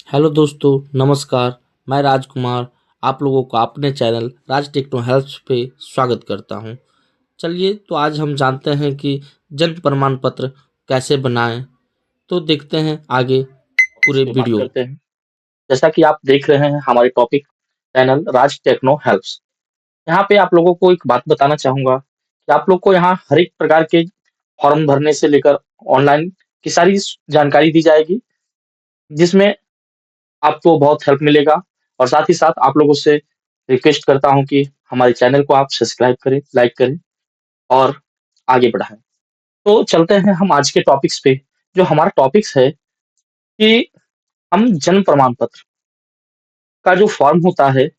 Hello दोस्तों, नमस्कार। मैं राजकुमार आप लोगों को अपने चैनल राज टेक्नो हेल्प्स पे स्वागत करता हूं। चलिए तो आज हम जानते हैं कि जन्म प्रमाण पत्र कैसे बनाएं। तो देखते हैं आगे इस पूरे पे बात वीडियो। करते हैं। जैसा कि आप देख रहे हैं हमारे टॉपिक चैनल राज टेक्नो हेल्प्स। यहाँ पे आप लोगों को एक बात बताना चाहूँगा कि आप लोग को यहाँ हर एक प्रकार के फॉर्म भरने से लेकर ऑनलाइन की सारी जानकारी दी जाएगी, जिसमें आपको बहुत हेल्प मिलेगा और साथ ही साथ आप लोगों से रिक्वेस्ट करता हूँ कि हमारे चैनल को आप सब्सक्राइब करें, लाइक करें और आगे बढ़ाएँ। तो चलते हैं हम आज के टॉपिक्स पे। जो हमारा टॉपिक्स है कि हम जन्म प्रमाण पत्र का जो फॉर्म होता है,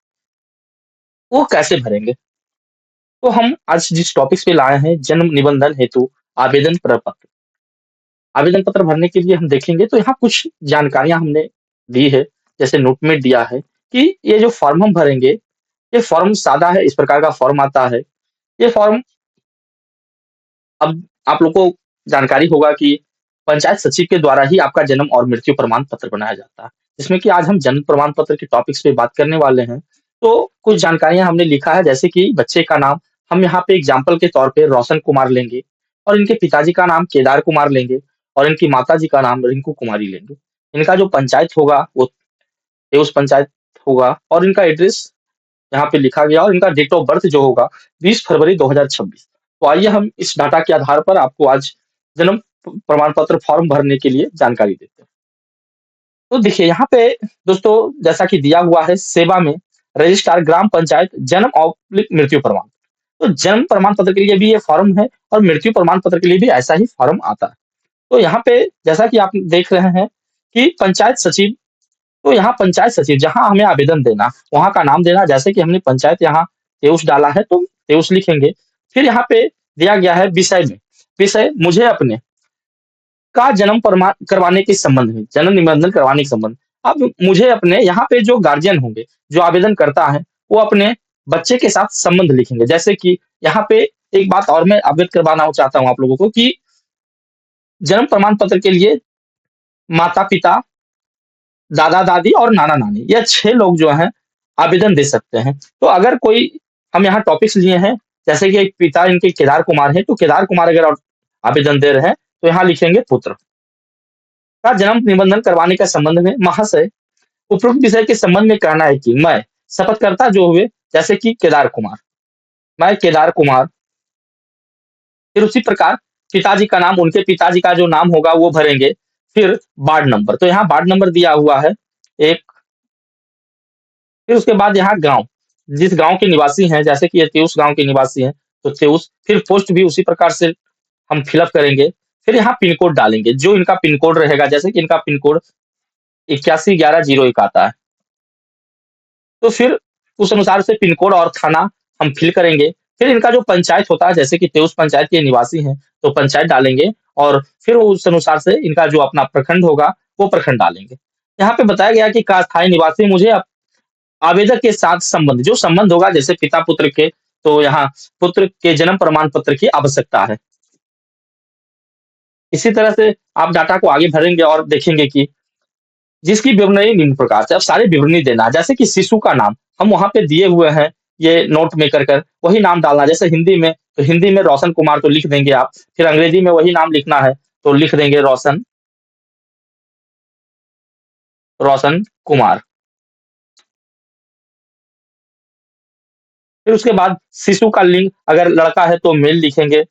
वो कैसे भरेंगे? तो हम आज जिस टॉपिक्स पे लाए हैं जन्म निबंधन हेतु आवेदन प्रपत्र। आवेदन पत्र भरने के लिए हम देखेंगे तो यहाँ कुछ जानकारियाँ हमने दी है, जैसे नोट में दिया है कि ये जो फॉर्म हम भरेंगे, ये फॉर्म सादा है, इस प्रकार का फॉर्म आता है। ये फॉर्म अब आप लोग को जानकारी होगा कि पंचायत सचिव के द्वारा ही आपका जन्म और मृत्यु प्रमाण पत्र बनाया जाता है। जिसमें कि आज हम जन्म प्रमाण पत्र के टॉपिक्स पे बात करने वाले हैं। तो कुछ जानकारियाँ हमने लिखा है, जैसे कि बच्चे का नाम हम यहाँ पे एग्ज़ाम्पल के तौर पे रोशन कुमार लेंगे और इनके पिताजी का नाम केदार कुमार लेंगे और इनकी माताजी का नाम रिंकू कुमारी लेंगे। इनका जो पंचायत होगा वो देउस पंचायत होगा और इनका एड्रेस यहाँ पे लिखा गया और इनका डेट ऑफ बर्थ जो होगा 20 फरवरी 2026। तो आइए हम इस डाटा के आधार पर आपको आज जन्म प्रमाण पत्र फॉर्म भरने के लिए जानकारी देते हैं। तो देखिए यहाँ पे दोस्तों, जैसा कि दिया हुआ है सेवा में रजिस्ट्रार ग्राम पंचायत जन्म और मृत्यु प्रमाण। तो जन्म प्रमाण पत्र के लिए भी ये फॉर्म है और मृत्यु प्रमाण पत्र के लिए भी ऐसा ही फॉर्म आता है। तो यहाँ पे जैसा कि आप देख रहे हैं कि पंचायत सचिव, तो यहाँ पंचायत सचिव जहाँ हमें आवेदन देना, वहाँ का नाम देना। जैसे कि हमने पंचायत यहाँ तेउस डाला है तो तेउस लिखेंगे। फिर यहाँ पे दिया गया है विषय में, विषय मुझे अपने का जन्म प्रमाण करवाने के संबंध में, जन्म निबंधन करवाने के संबंध। अब मुझे अपने यहाँ पे जो गार्जियन होंगे, जो आवेदन करता है, वो अपने बच्चे के साथ संबंध लिखेंगे। जैसे कि यहाँ पे एक बात और मैं अवगत करवाना चाहता हूँ आप लोगों को कि जन्म प्रमाण पत्र के लिए माता-पिता, दादा-दादी और नाना-नानी, यह 6 लोग जो हैं आवेदन दे सकते हैं। तो अगर कोई हम यहाँ टॉपिक्स लिए हैं, जैसे कि एक पिता इनके केदार कुमार हैं, तो केदार कुमार अगर आवेदन दे रहे हैं, तो यहाँ लिखेंगे पुत्र का जन्म निबंधन करवाने के संबंध में महाशय उपरोक्त विषय के संबंध में कहना है कि मैं शपथकर्ता जो हुए, जैसे कि केदार कुमार, मैं केदार कुमार। फिर उसी प्रकार पिताजी का नाम, उनके पिताजी का जो नाम होगा वो भरेंगे। फिर वार्ड नंबर, तो यहाँ वार्ड नंबर दिया हुआ है 1। फिर उसके बाद यहाँ गाँव, जिस गाँव के निवासी हैं, जैसे कि ये तेउस गाँव के निवासी हैं, तो तेउस। फिर पोस्ट भी उसी प्रकार से हम फिल अप करेंगे। फिर यहाँ पिन कोड डालेंगे, जो इनका पिन कोड रहेगा, जैसे कि इनका पिन कोड 811101 आता है। तो फिर उस अनुसार से पिन कोड और थाना हम फिल करेंगे। फिर इनका जो पंचायत होता है, जैसे कि तेउस पंचायत के निवासी हैं, तो पंचायत डालेंगे और फिर उस अनुसार से इनका जो अपना प्रखंड होगा, वो प्रखंड डालेंगे। यहाँ पे बताया गया कि का अस्थायी निवासी मुझे आवेदक के साथ संबंध, जो संबंध होगा जैसे पिता-पुत्र के, तो यहाँ पुत्र के जन्म प्रमाण पत्र की आवश्यकता है। इसी तरह से आप डाटा को आगे भरेंगे और देखेंगे कि जिसकी विवरणी निम्न प्रकार से, अब सारी विवरणी देना, जैसे कि शिशु का नाम हम वहाँ पे दिए हुए हैं, ये नोट में कर वही नाम डालना। जैसे हिंदी में, तो हिंदी में रोशन कुमार तो लिख देंगे आप, फिर अंग्रेजी में वही नाम लिखना है, तो लिख देंगे रोशन, रोशन कुमार। फिर उसके बाद शिशु का लिंग, अगर लड़का है तो मेल लिखेंगे।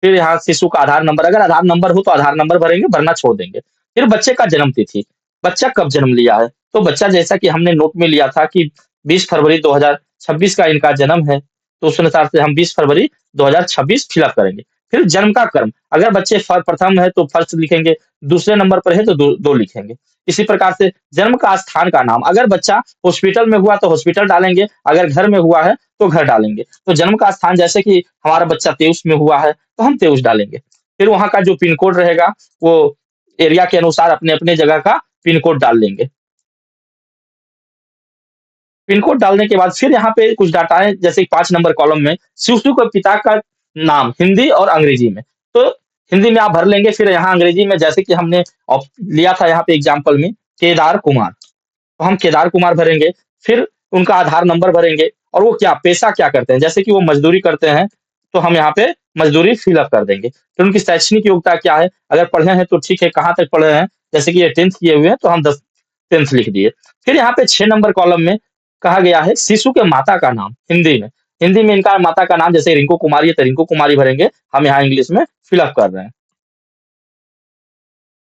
फिर यहाँ शिशु का आधार नंबर, अगर आधार नंबर हो तो आधार नंबर भरेंगे, वरना छोड़ देंगे। फिर बच्चे का जन्म तिथि, बच्चा कब जन्म लिया है, तो बच्चा जैसा कि हमने नोट में लिया था कि 20 फरवरी 2026 का इनका जन्म है, तो उस अनुसार से हम 20 फरवरी 2026 फिल अप करेंगे। फिर जन्म का क्रम, अगर बच्चे प्रथम है तो फर्स्ट लिखेंगे, दूसरे नंबर पर है तो 2 लिखेंगे। इसी प्रकार से जन्म का स्थान का नाम, अगर बच्चा हॉस्पिटल में हुआ तो हॉस्पिटल डालेंगे, अगर घर में हुआ है तो घर डालेंगे। तो जन्म का स्थान, जैसे कि हमारा बच्चा तेउस में हुआ है, तो हम तेउस डालेंगे। फिर वहाँ का जो पिन कोड रहेगा, वो एरिया के अनुसार अपने-अपने जगह का पिन कोड डाल लेंगे। पिन कोड डालने के बाद फिर यहाँ पे कुछ डाटा है, जैसे 5 नंबर कॉलम में शिशु के पिता का नाम हिंदी और अंग्रेजी में। तो हिंदी में आप भर लेंगे, फिर यहाँ अंग्रेजी में जैसे कि हमने लिया था यहाँ पे एग्ज़ाम्पल में केदार कुमार, तो हम केदार कुमार भरेंगे, फिर उनका आधार नंबर भरेंगे और वो क्या पेशा क्या करते हैं, जैसे कि वो मज़दूरी करते हैं, तो हम यहाँ पे मज़दूरी फिल अप कर देंगे। फिर उनकी शैक्षणिक योग्यता क्या है, अगर पढ़े हैं तो ठीक है, कहाँ तक पढ़े हैं, जैसे कि ये 10th किए हुए हैं, तो हम 10th लिख दिए। फिर यहाँ पे 6 नंबर कॉलम में कहा गया है शिशु के माता का नाम हिंदी में। हिंदी में इनका माता का नाम जैसे रिंकू कुमारी है, तो रिंकू कुमारी भरेंगे, हम यहाँ इंग्लिश में फिल अप कर रहे हैं।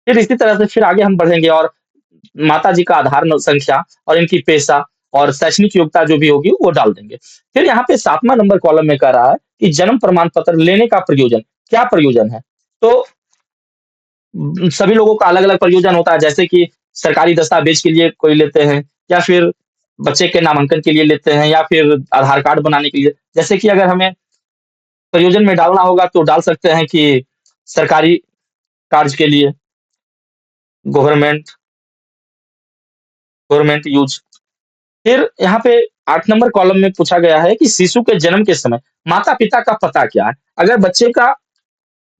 फिर इसी तरह से फिर आगे हम बढ़ेंगे और माताजी का आधार संख्या और इनकी पेशा और शैक्षणिक योग्यता जो भी होगी वो डाल देंगे। फिर यहाँ पे 7वां नंबर कॉलम में कह रहा है कि जन्म प्रमाण पत्र लेने का प्रयोजन, क्या प्रयोजन है? तो सभी लोगों का अलग-अलग प्रयोजन होता है, जैसे कि सरकारी दस्तावेज के लिए कोई लेते हैं या फिर बच्चे के नामांकन के लिए लेते हैं या फिर आधार कार्ड बनाने के लिए। जैसे कि अगर हमें प्रयोजन में डालना होगा तो डाल सकते हैं कि सरकारी कार्य के लिए गवर्नमेंट गवर्नमेंट यूज़। फिर यहाँ पे 8 नंबर कॉलम में पूछा गया है कि शिशु के जन्म के समय माता-पिता का पता क्या है? अगर बच्चे का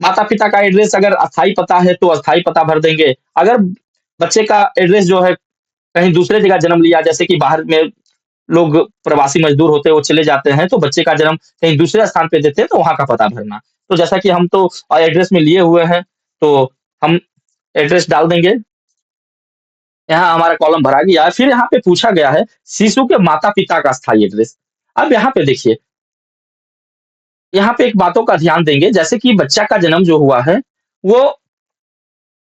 माता-पिता का एड्रेस अगर अस्थायी पता है तो अस्थायी पता भर देंगे। अगर बच्चे का एड्रेस जो है कहीं दूसरे जगह जन्म लिया, जैसे कि बाहर में लोग प्रवासी मज़दूर होते हैं, वो चले जाते हैं, तो बच्चे का जन्म कहीं दूसरे स्थान पे देते हैं, तो वहाँ का पता भरना। तो जैसा कि हम तो एड्रेस में लिए हुए हैं, तो हम एड्रेस डाल देंगे। यहाँ हमारा कॉलम भरा गया है। फिर यहाँ पे पूछा गया है शिशु के माता-पिता का स्थायी एड्रेस। अब यहाँ पे देखिए, यहाँ पे एक बातों का ध्यान देंगे, जैसे कि बच्चा का जन्म जो हुआ है, वो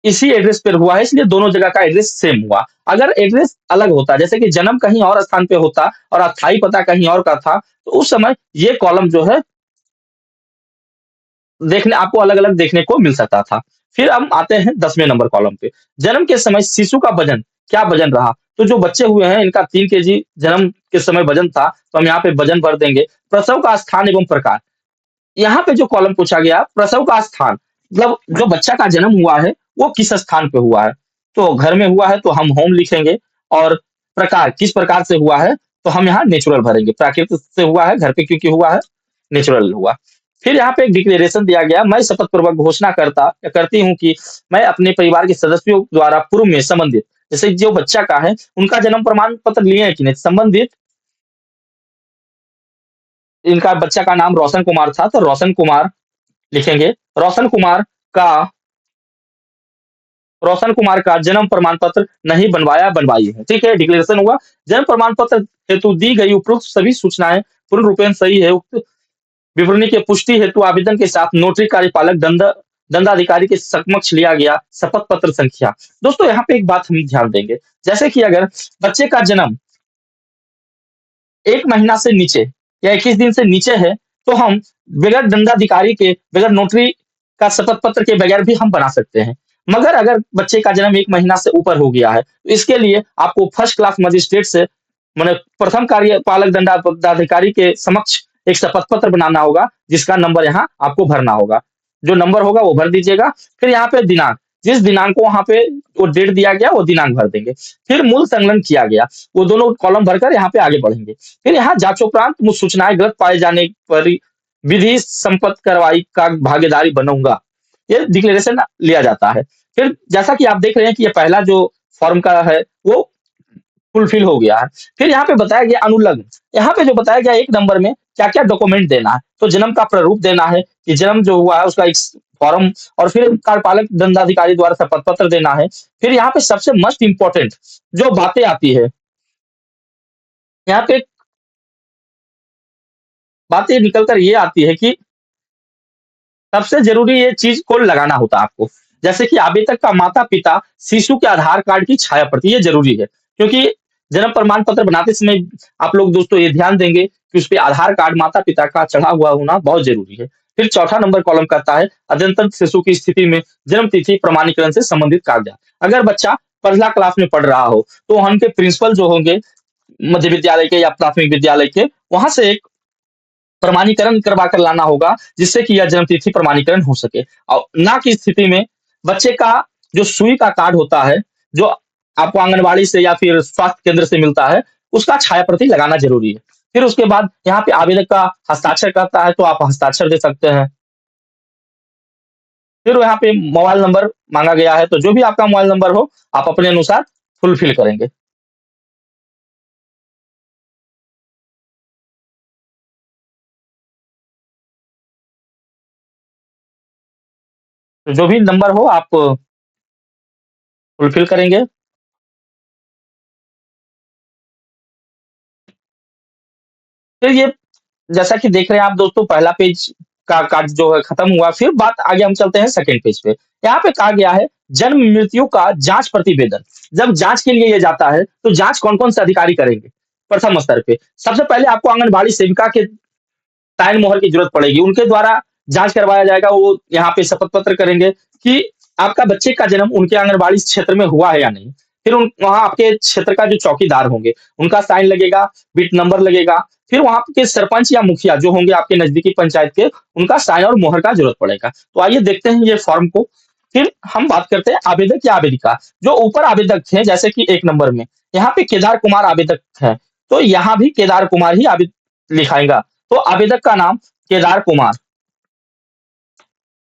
इसी एड्रेस पर हुआ है, इसलिए दोनों जगह का एड्रेस सेम हुआ। अगर एड्रेस अलग होता, जैसे कि जन्म कहीं और स्थान पे होता और अस्थायी पता कहीं और का था, तो उस समय ये कॉलम जो है देखने आपको अलग-अलग देखने को मिल सकता था। फिर हम आते हैं 10वें नंबर कॉलम पे। जन्म के समय शिशु का वजन, क्या वजन रहा? तो जो बच्चे हुए हैं इनका 3 केजी जन्म के समय वजन था, तो हम यहाँ पे वजन भर देंगे। प्रसव का स्थान एवं प्रकार, यहाँ पे जो कॉलम पूछा गया प्रसव का स्थान, मतलब जो बच्चा का जन्म हुआ है, वो किस स्थान पे हुआ है? तो घर में हुआ है तो हम होम लिखेंगे और प्रकार किस प्रकार से हुआ है, तो हम यहाँ नेचुरल भरेंगे। प्राकृतिक से हुआ है, घर पे क्योंकि हुआ है, नेचुरल हुआ। फिर यहाँ पे एक डिक्लेरेशन दिया गया, मैं शपथ पूर्वक घोषणा करती हूँ कि मैं अपने परिवार के सदस्यों द्वारा पूर्व में संबंधित, जैसे जो बच्चा का है, उनका जन्म प्रमाण पत्र लिए हैं कि नहीं, संबंधित इनका बच्चा का नाम रोशन कुमार था, तो रोशन कुमार लिखेंगे। रोशन कुमार का रोशन कुमार का जन्म प्रमाण पत्र नहीं बनवाई है। ठीक है, डिक्लेरेशन हुआ। जन्म प्रमाण पत्र हेतु दी गई उपरोक्त सभी सूचनाएँ पूर्ण रूपेण सही है। उक्त विवरणी की पुष्टि हेतु आवेदन के साथ नोटरी कार्यपालक दंडाधिकारी के समक्ष लिया गया शपथ पत्र संख्या। दोस्तों यहाँ पे एक बात हम ध्यान देंगे, जैसे कि अगर बच्चे का जन्म 1 महीना से नीचे या 21 दिन से नीचे है, तो हम बगैर दंडाधिकारी के, बगैर नोटरी का शपथ पत्र के बगैर भी हम बना सकते हैं। मगर अगर बच्चे का जन्म 1 महीना से ऊपर हो गया है, तो इसके लिए आपको फर्स्ट क्लास मजिस्ट्रेट से माने प्रथम कार्यपालक दंडाधिकारी के समक्ष एक शपथ पत्र बनाना होगा, जिसका नंबर यहाँ आपको भरना होगा। जो नंबर होगा वो भर दीजिएगा। फिर यहाँ पे दिनांक, जिस दिनांक को वहाँ पे वो डेट दिया गया, वो दिनांक भर देंगे। फिर मूल संलग्न किया गया, वो दोनों कॉलम भरकर यहाँ पे आगे बढ़ेंगे। फिर यहाँ जांचोपरांत मुझ सूचनाएं गलत पाए जाने पर विधि संपत्ति कार्रवाई का भागीदारी बनूंगा, ये डिक्लेरेशन लिया जाता है। फिर जैसा कि आप देख रहे हैं कि ये पहला जो फॉर्म का है वो फुलफिल हो गया है। फिर यहाँ पे बताया गया अनुलग्न, यहाँ पे जो बताया गया 1 नंबर में क्या-क्या डॉक्यूमेंट देना है, तो जन्म का प्रारूप देना है कि जन्म जो हुआ है उसका एक फॉर्म और फिर कार्यपालक दंडाधिकारी द्वारा शपथ पत्र देना है। फिर यहाँ पे सबसे मोस्ट इम्पोर्टेंट जो बातें आती है, यहाँ पे बातें निकल कर ये आती है कि सबसे ज़रूरी ये चीज़ को लगाना होता है आपको। जैसे कि आवेदक का माता-पिता शिशु के आधार कार्ड की छाया प्रति, ये ज़रूरी है। क्योंकि जन्म प्रमाण पत्र बनाते समय आप लोग दोस्तों ये ध्यान देंगे कि उसपे आधार कार्ड माता-पिता का चढ़ा हुआ होना बहुत ज़रूरी है। फिर चौथा नंबर कॉलम कहता है अद्यतन शिशु की स्थिति में जन्म तिथि प्रमाणीकरण से संबंधित कागज़ात। अगर बच्चा पहला क्लास में पढ़ रहा हो, तो वहाँ के प्रिंसिपल जो होंगे मध्य विद्यालय के या प्राथमिक विद्यालय के, वहाँ से एक प्रमाणीकरण करवा कर लाना होगा, जिससे कि यह जन्म तिथि प्रमाणीकरण हो सके। और ना की स्थिति में बच्चे का जो सुई का कार्ड होता है, जो आपको आंगनबाड़ी से या फिर स्वास्थ्य केंद्र से मिलता है, उसका छाया प्रति लगाना ज़रूरी है। फिर उसके बाद यहाँ पे आवेदक का हस्ताक्षर करता है, तो आप हस्ताक्षर दे सकते हैं। फिर यहाँ पे मोबाइल नंबर माँगा गया है, तो जो भी आपका मोबाइल नंबर हो, आप अपने अनुसार फुलफिल करेंगे। तो जो भी नंबर हो आप फुलफिल करेंगे। फिर ये जैसा कि देख रहे हैं आप दोस्तों, पहला पेज का जो है खत्म हुआ। फिर बात आगे हम चलते हैं सेकंड पेज पे। यहाँ पे कहा गया है जन्म मृत्यु का जांच प्रतिवेदन। जब जांच के लिए ये जाता है तो जांच कौन-कौन से अधिकारी करेंगे? प्रथम स्तर पे सबसे पहले आपको आंगनबाड़ी सेविका के साइन मोहर की जरूरत पड़ेगी। उनके द्वारा जांच करवाया जाएगा। वो यहाँ पे शपथ पत्र करेंगे कि आपका बच्चे का जन्म उनके आंगनबाड़ी क्षेत्र में हुआ है या नहीं। फिर वहां आपके क्षेत्र का जो चौकीदार होंगे उनका साइन लगेगा, बिट नंबर लगेगा। फिर वहां के सरपंच या मुखिया जो होंगे आपके नजदीकी पंचायत के, उनका साइन और मोहर का जरूरत पड़ेगा। तो आइए देखते हैं ये फॉर्म को। फिर हम बात करते हैं आवेदक या आवेदिका। जो ऊपर आवेदक थे जैसे कि 1 नंबर में यहाँ पे केदार कुमार आवेदक है, तो यहाँ भी केदार कुमार ही लिखाएगा। तो आवेदक का नाम केदार कुमार।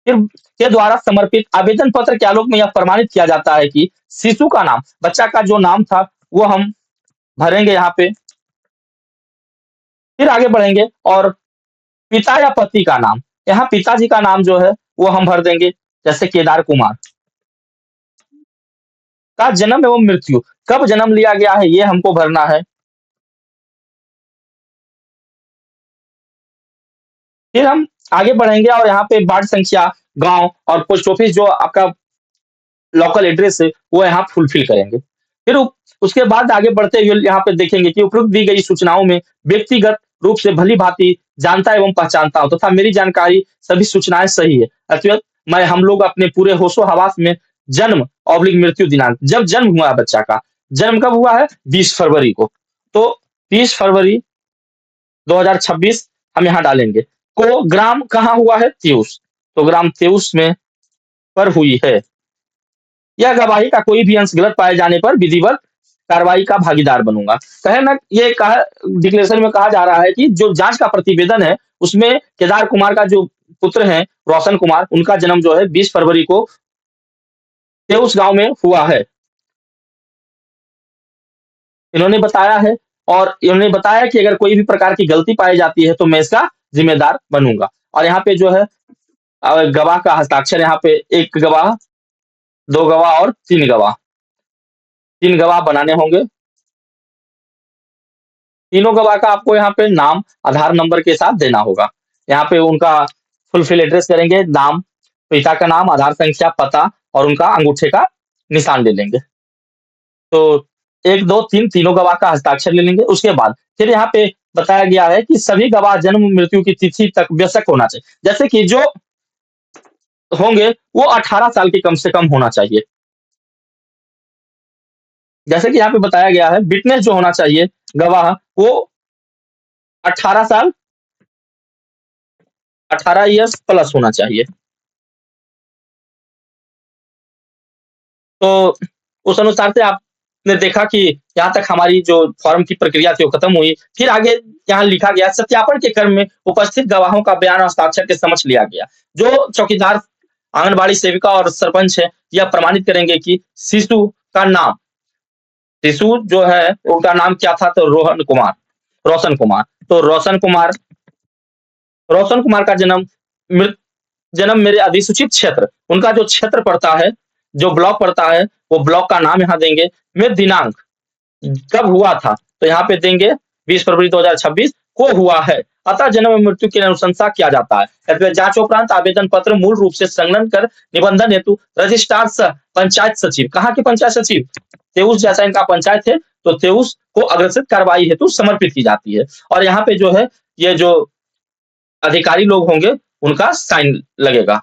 फिर के द्वारा समर्पित आवेदन पत्र के आलोक में यह प्रमाणित किया जाता है कि शिशु का नाम, बच्चा का जो नाम था वो हम भरेंगे यहाँ पे। फिर आगे बढ़ेंगे और पिता या पति का नाम, यहाँ पिताजी का नाम जो है वो हम भर देंगे, जैसे केदार कुमार। का जन्म एवं मृत्यु, कब जन्म लिया गया है ये हमको भरना है। फिर हम आगे बढ़ेंगे और यहाँ पे वार्ड संख्या, गांव और पोस्ट ऑफिस जो आपका लोकल एड्रेस है वो यहाँ फुलफिल करेंगे। फिर उसके बाद आगे बढ़ते हुए यहाँ पे देखेंगे कि उपरोक्त दी गई सूचनाओं में व्यक्तिगत रूप से भली भांति जानता एवं पहचानता हूं तथा मेरी जानकारी सभी सूचनाएं सही है। अर्थात मैं हम लोग अपने पूरे होशो हवास में जन्म ऑब्लिक मृत्यु दिनांक, जब जन्म हुआ है बच्चा का, जन्म कब हुआ है 20 फरवरी को, तो 20 फरवरी 2026 हम यहाँ डालेंगे। को ग्राम कहाँ हुआ है तेउस, तो ग्राम तेउस में पर हुई है। यह गवाही का कोई भी अंश गलत पाए जाने पर विधिवत कार्रवाई का भागीदार बनूंगा। कहे ना, ये कहा डिक्लेरेशन में कहा जा रहा है कि जो जांच का प्रतिवेदन है उसमें केदार कुमार का जो पुत्र है रोशन कुमार, उनका जन्म जो है 20 फरवरी को तेउस गांव में हुआ है, इन्होंने बताया है। और इन्होंने बताया कि अगर कोई भी प्रकार की गलती पाई जाती है तो मैं इसका जिम्मेदार बनूंगा। और यहाँ पे जो है गवाह का हस्ताक्षर, यहाँ पे 1 गवाह, 2 गवाह और 3 गवाह, 3 गवाह बनाने होंगे। तीनों गवाह का आपको यहाँ पे नाम आधार नंबर के साथ देना होगा। यहाँ पे उनका फुलफिल एड्रेस करेंगे, नाम, पिता का नाम, आधार संख्या, पता और उनका अंगूठे का निशान ले लेंगे। तो 1, 2, 3 तीनों गवाह का हस्ताक्षर ले लेंगे। उसके बाद फिर यहाँ पे बताया गया है कि सभी गवाह जन्म मृत्यु की तिथि तक वयस्क होना चाहिए। जैसे कि जो होंगे वो 18 साल के कम से कम होना चाहिए। जैसे कि यहाँ पे बताया गया है विटनेस जो होना चाहिए गवाह, वो 18 साल, 18 ईयर्स प्लस होना चाहिए। तो उस अनुसार से आपने देखा कि यहाँ तक हमारी जो फॉर्म की प्रक्रिया थी वो खत्म हुई। फिर आगे यहाँ लिखा गया सत्यापन के क्रम में उपस्थित गवाहों का बयान और हस्ताक्षर के समक्ष लिया गया। जो चौकीदार, आंगनबाड़ी सेविका और सरपंच है यह प्रमाणित करेंगे कि शिशु का नाम, शिशु जो है उनका नाम क्या था, तो रोशन कुमार। तो रोशन कुमार का जन्म मेरे अधिसूचित क्षेत्र, उनका जो क्षेत्र पड़ता है, जो ब्लॉक पड़ता है, वो ब्लॉक का नाम यहाँ देंगे। में दिनांक कब हुआ था, तो यहाँ पे देंगे 20 फरवरी 2026 को हुआ है। अतः जन्म एवं मृत्यु की अनुशंसा किया जाता है। जांच उपरांत आवेदन पत्र मूल रूप से संलग्न कर निबंधन हेतु रजिस्ट्रार सह पंचायत सचिव, कहाँ के पंचायत सचिव, तेउस जैसा इनका पंचायत है तो तेउस को अग्रसित कार्रवाई हेतु समर्पित की जाती है। और यहाँ पे जो है ये जो अधिकारी लोग होंगे उनका साइन लगेगा।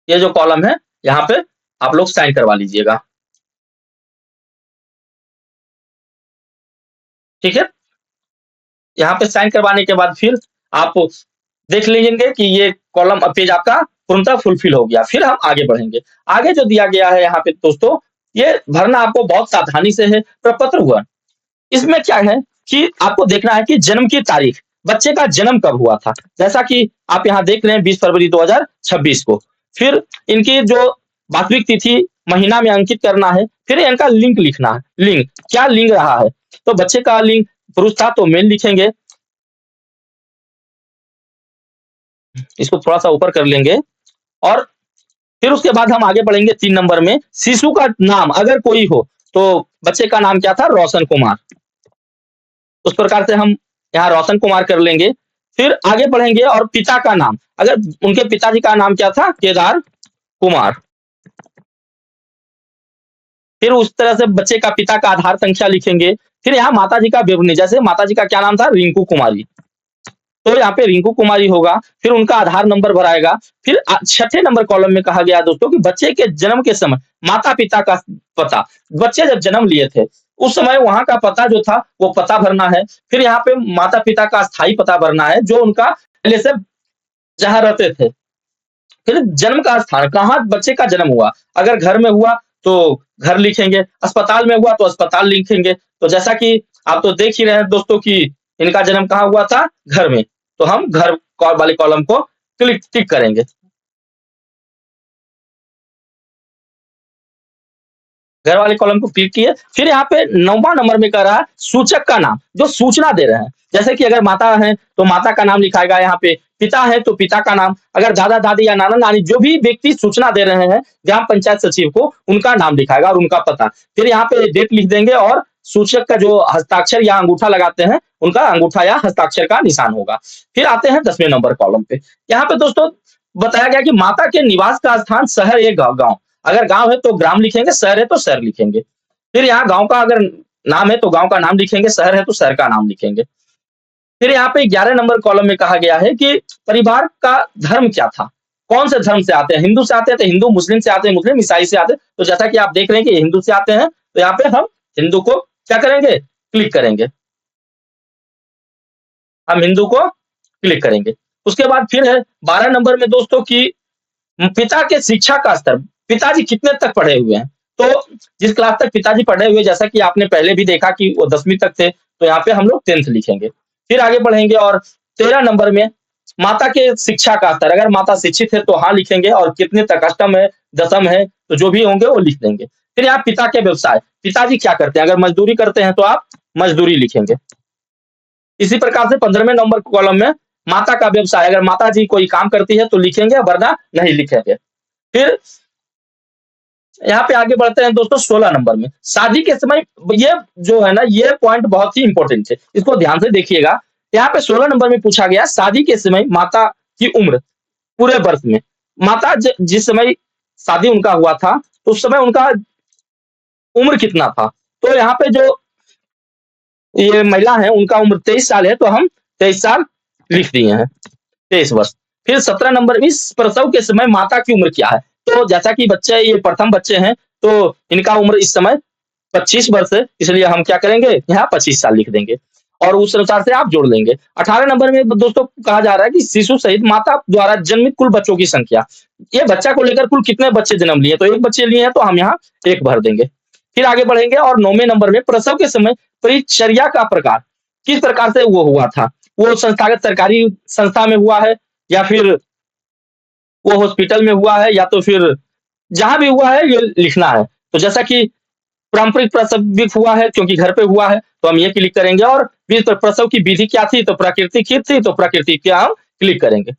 ये जो कॉलम है यहाँ पे आप लोग साइन करवा लीजिएगा, ठीक है। यहाँ पे साइन करवाने के बाद फिर आप देख लीजिएंगे कि ये कॉलम पेज आपका पूर्णतः फुलफिल हो गया। फिर हम आगे बढ़ेंगे। आगे जो दिया गया है यहाँ पे दोस्तों, ये भरना आपको बहुत सावधानी से है। प्रपत्र हुआ, इसमें क्या है कि आपको देखना है कि जन्म की तारीख, बच्चे का जन्म कब हुआ था। जैसा कि आप यहाँ देख रहे हैं 20 फरवरी 2026 को। फिर इनकी जो वास्तविक तिथि महीना में अंकित करना है, फिर इनका लिंग लिखना है। लिंग क्या लिंग रहा है, तो बच्चे का लिंग पुरुष था तो मेल लिखेंगे, इसको थोड़ा सा ऊपर कर लेंगे। और फिर उसके बाद हम आगे बढ़ेंगे 3 नंबर में, शिशु का नाम अगर कोई हो तो बच्चे का नाम क्या था, रोशन कुमार। उस प्रकार से हम यहाँ रोशन कुमार कर लेंगे। फिर आगे बढ़ेंगे और पिता का नाम, अगर उनके पिताजी का नाम क्या था, केदार कुमार। फिर उस तरह से बच्चे का पिता का आधार संख्या लिखेंगे। फिर यहाँ माता जी का विवरणी, जैसे माता जी का क्या नाम था, रिंकू कुमारी, तो यहाँ पे रिंकू कुमारी होगा। फिर उनका आधार नंबर भराएगा। फिर छठे नंबर कॉलम में कहा गया दोस्तों कि बच्चे के जन्म के समय माता पिता का पता, बच्चे जब जन्म लिए थे उस समय वहां का पता जो था वो पता भरना है। फिर यहाँ पे माता पिता का स्थायी पता भरना है, जो उनका पहले से जहाँ रहते थे। फिर जन्म का स्थान, कहाँ बच्चे का जन्म हुआ, अगर घर में हुआ तो घर लिखेंगे, अस्पताल में हुआ तो अस्पताल लिखेंगे। तो जैसा कि आप तो देख ही रहे हैं दोस्तों कि इनका जन्म कहाँ हुआ था, घर में, तो हम घर वाले कॉलम को टिक करेंगे। घर वाले कॉलम को क्लिक किए। फिर यहाँ पे 9वां नंबर में कह रहा है सूचक का नाम, जो सूचना दे रहे हैं। जैसे कि अगर माता है तो माता का नाम लिखाएगा, यहाँ पे पिता है तो पिता का नाम, अगर दादा दादी या नाना नानी जो भी व्यक्ति सूचना दे रहे हैं ग्राम पंचायत सचिव को, उनका नाम लिखाएगा और उनका पता। फिर यहाँ पे डेट लिख देंगे और सूचक का जो हस्ताक्षर या अंगूठा लगाते हैं उनका अंगूठा या हस्ताक्षर का निशान होगा। फिर आते हैं 10वें नंबर कॉलम पे। यहाँ पे दोस्तों बताया गया कि माता के निवास का स्थान शहर या गाँव, अगर गांव है तो ग्राम लिखेंगे, शहर है तो शहर लिखेंगे। फिर यहाँ गांव का अगर नाम है तो गांव का नाम लिखेंगे, शहर है तो शहर का नाम लिखेंगे। फिर यहाँ पे 11 नंबर कॉलम में कहा गया है कि परिवार का धर्म क्या था, कौन से धर्म से आते हैं, हिंदू से आते हैं तो हिंदू, मुस्लिम से आते हैं मुस्लिम, ईसाई से आते हैं। तो जैसा कि आप देख रहे हैं कि हिंदू से आते हैं तो यहाँ पे हम हिंदू को क्या करेंगे, क्लिक करेंगे, हम हिंदू को क्लिक करेंगे। उसके बाद फिर है 12 नंबर में दोस्तों की पिता के शिक्षा का स्तर, पिताजी कितने तक पढ़े हुए हैं, तो जिस क्लास तक पिताजी पढ़े हुए, जैसा कि आपने पहले भी देखा कि वो 10वीं तक थे, तो यहाँ पे हम लोग 10th लिखेंगे। फिर आगे बढ़ेंगे और 13 नंबर में माता के शिक्षा का स्तर, अगर माता शिक्षित है तो हाँ लिखेंगे, और कितने तक, अष्टम है, दसम है, तो जो भी होंगे वो लिख देंगे। फिर यहाँ पिता के व्यवसाय, पिताजी क्या करते हैं, अगर मजदूरी करते हैं तो आप मजदूरी लिखेंगे। इसी प्रकार से 15वें नंबर कॉलम में माता का व्यवसाय, अगर माता जी कोई काम करती है तो लिखेंगे, वरना नहीं लिखेंगे। फिर यहाँ पे आगे बढ़ते हैं दोस्तों 16 नंबर में, शादी के समय, ये जो है ना, ये पॉइंट बहुत ही इंपॉर्टेंट है, इसको ध्यान से देखिएगा। यहाँ पे 16 नंबर में पूछा गया शादी के समय माता की उम्र पूरे वर्ष में, माता जिस समय शादी उनका हुआ था तो उस समय उनका उम्र कितना था, तो यहाँ पे जो ये महिला है उनका उम्र 23 साल है, तो हम 23 साल लिख दिए हैं, 23 वर्ष। फिर 17 नंबर में प्रसव के समय माता की उम्र क्या है, तो जैसा कि बच्चे ये प्रथम बच्चे हैं तो इनका उम्र इस समय 25 वर्ष है, इसलिए हम क्या करेंगे, यहाँ 25 साल लिख देंगे और उस अनुसार से आप जोड़ लेंगे। 18 नंबर में दोस्तों कहा जा रहा है कि शिशु सहित माता द्वारा जन्मित कुल बच्चों की संख्या, ये बच्चा को लेकर कुल कितने बच्चे जन्म लिए, तो एक बच्चे लिए हैं तो हम यहाँ एक भर देंगे। फिर आगे बढ़ेंगे और 9वें नंबर में प्रसव के समय परिचर्या का प्रकार, किस प्रकार से वो हुआ था, वो संस्थागत सरकारी संस्था में हुआ है, या फिर वो हॉस्पिटल में हुआ है, या तो फिर जहां भी हुआ है ये लिखना है। तो जैसा कि पारंपरिक प्रसव भी हुआ है क्योंकि घर पे हुआ है, तो हम ये क्लिक करेंगे। और प्रसव की विधि क्या थी, तो प्राकृतिक ही थी, तो प्राकृतिक क्या हम क्लिक करेंगे।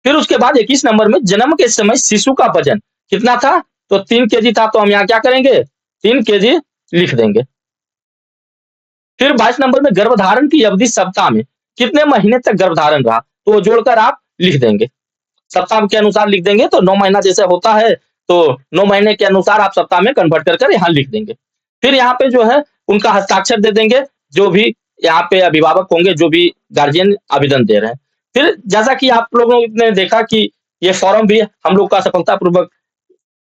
फिर उसके बाद 21 नंबर में जन्म के समय शिशु का वजन कितना था, तो 3 केजी था, तो हम यहाँ क्या करेंगे, 3 केजी लिख देंगे। फिर 22 नंबर में गर्भधारण की अवधि सप्ताह में कितने महीने तक गर्भधारण रहा, तो जोड़कर आप लिख देंगे, सप्ताह के अनुसार लिख देंगे, तो 9 महीना जैसे होता है तो 9 महीने के अनुसार आप सप्ताह में कन्वर्ट कर यहाँ लिख देंगे। फिर यहाँ पे जो है उनका हस्ताक्षर दे देंगे, जो भी यहाँ पे अभिभावक होंगे, जो भी गार्जियन आवेदन दे रहे हैं। फिर जैसा कि आप लोगों ने देखा कि ये फॉर्म भी हम लोग का सफलतापूर्वक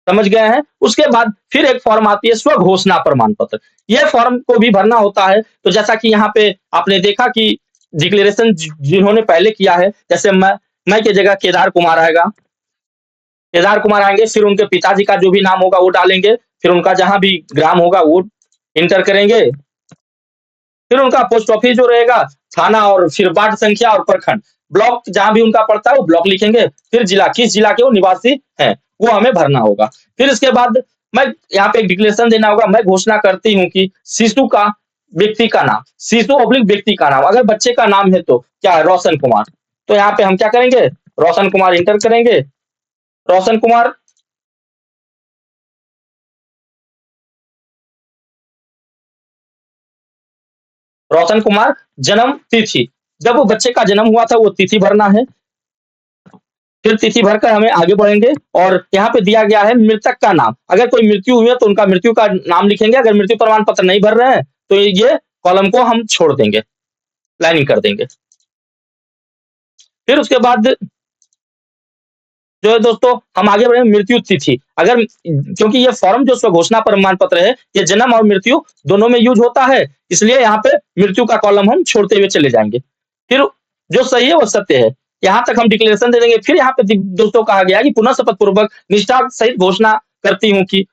समझ गए हैं। उसके बाद फिर एक फॉर्म आती है स्व घोषणा प्रमाण पत्र, ये फॉर्म को भी भरना होता है। तो जैसा कि यहाँ पे आपने देखा कि डिक्लेरेशन जिन्होंने पहले किया है, जैसे मैं की जगह केदार कुमार आएगा, केदार कुमार आएंगे, फिर उनके पिताजी का जो भी नाम होगा वो डालेंगे, फिर उनका जहां भी ग्राम होगा वो इंटर करेंगे, फिर उनका पोस्ट ऑफिस जो रहेगा, थाना, और फिर वार्ड संख्या और प्रखंड, ब्लॉक जहां भी उनका पड़ता है वो ब्लॉक लिखेंगे, फिर जिला, किस जिला के वो निवासी हैं वो हमें भरना होगा। फिर इसके बाद मैं यहाँ पे एक डिक्लेरेशन देना होगा, मैं घोषणा करती हूँ कि शिशु का व्यक्ति का नाम, शिशु ऑब्लिक व्यक्ति का नाम, अगर बच्चे का नाम है तो क्या है, रोशन कुमार। तो यहाँ पे हम क्या करेंगे, रोशन कुमार इंटर करेंगे। रोशन कुमार रोशन कुमार जन्म तिथि, जब वो बच्चे का जन्म हुआ था वो तिथि भरना है। फिर तिथि भरकर हमें आगे बढ़ेंगे और यहाँ पे दिया गया है मृतक का नाम, अगर कोई मृत्यु हुई है तो उनका मृत्यु का नाम लिखेंगे, अगर मृत्यु प्रमाण पत्र नहीं भर रहे हैं तो ये कॉलम को हम छोड़ देंगे, लाइनिंग कर देंगे। फिर उसके बाद जो है दोस्तों हम आगे बढ़े मृत्यु तिथि, अगर क्योंकि ये फॉर्म जो स्वघोषणा प्रमाण पत्र है ये जन्म और मृत्यु दोनों में यूज होता है, इसलिए यहाँ पे मृत्यु का कॉलम हम छोड़ते हुए चले जाएंगे। फिर जो सही है वो सत्य है, यहाँ तक हम डिक्लेरेशन दे देंगे। फिर यहाँ पे दोस्तों कहा गया कि पुनः शपथ पूर्वक निष्ठा सहित घोषणा करती हूँ कि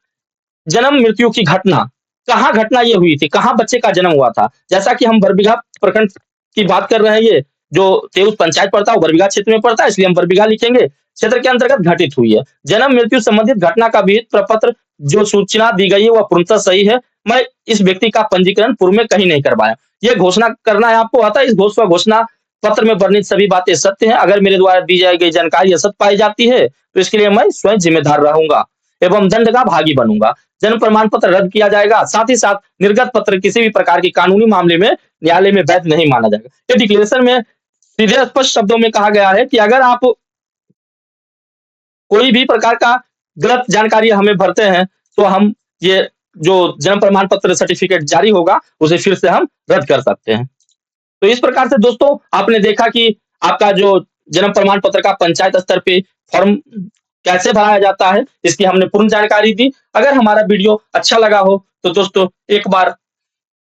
जन्म मृत्यु की घटना, कहाँ घटना ये हुई थी, कहाँ बच्चे का जन्म हुआ था। जैसा कि हम बरबीघा प्रखंड की बात कर रहे हैं, ये जो तेउस पंचायत पड़ता है वो बरबीघा क्षेत्र में पड़ता है, इसलिए हम बरबीघा लिखेंगे। क्षेत्र के अंतर्गत घटित हुई है। जन्म मृत्यु संबंधित घटना का विहित प्रपत्र जो सूचना दी गई है वह पूर्णतः सही है। मैं इस व्यक्ति का पंजीकरण पूर्व में कहीं नहीं करवाया। ये घोषणा करना है आपको आता है, इस घोषणा पत्र में वर्णित सभी बातें सत्य हैं। अगर मेरे द्वारा दी जाई गई जानकारी असत्य पाई जाती है तो इसके लिए मैं स्वयं जिम्मेदार रहूंगा एवं दंड का भागी बनूंगा। जन्म प्रमाण पत्र रद्द किया जाएगा। साथ ही साथ निर्गत पत्र किसी भी प्रकार की कानूनी मामले में न्यायालय में वैध नहीं माना जाएगा। ये डिक्लेरेशन में सीधे स्पष्ट शब्दों में कहा गया है कि अगर आप कोई भी प्रकार का गलत जानकारी हमें भरते हैं तो हम ये जो जन्म प्रमाण पत्र सर्टिफिकेट जारी होगा उसे फिर से हम रद्द कर सकते हैं। तो इस प्रकार से दोस्तों आपने देखा कि आपका जो जन्म प्रमाण पत्र का पंचायत स्तर पे फॉर्म कैसे भराया जाता है, इसकी हमने पूर्ण जानकारी दी। अगर हमारा वीडियो अच्छा लगा हो तो दोस्तों एक बार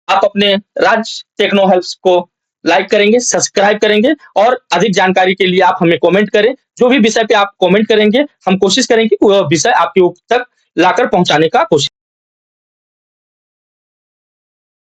आप अपने राज टेक्नो हेल्प्स को लाइक करेंगे, सब्सक्राइब करेंगे और अधिक जानकारी के लिए आप हमें कमेंट करें। जो भी विषय पे आप कमेंट करेंगे हम कोशिश करेंगे वह विषय आपके तक लाकर पहुंचाने का कोशिश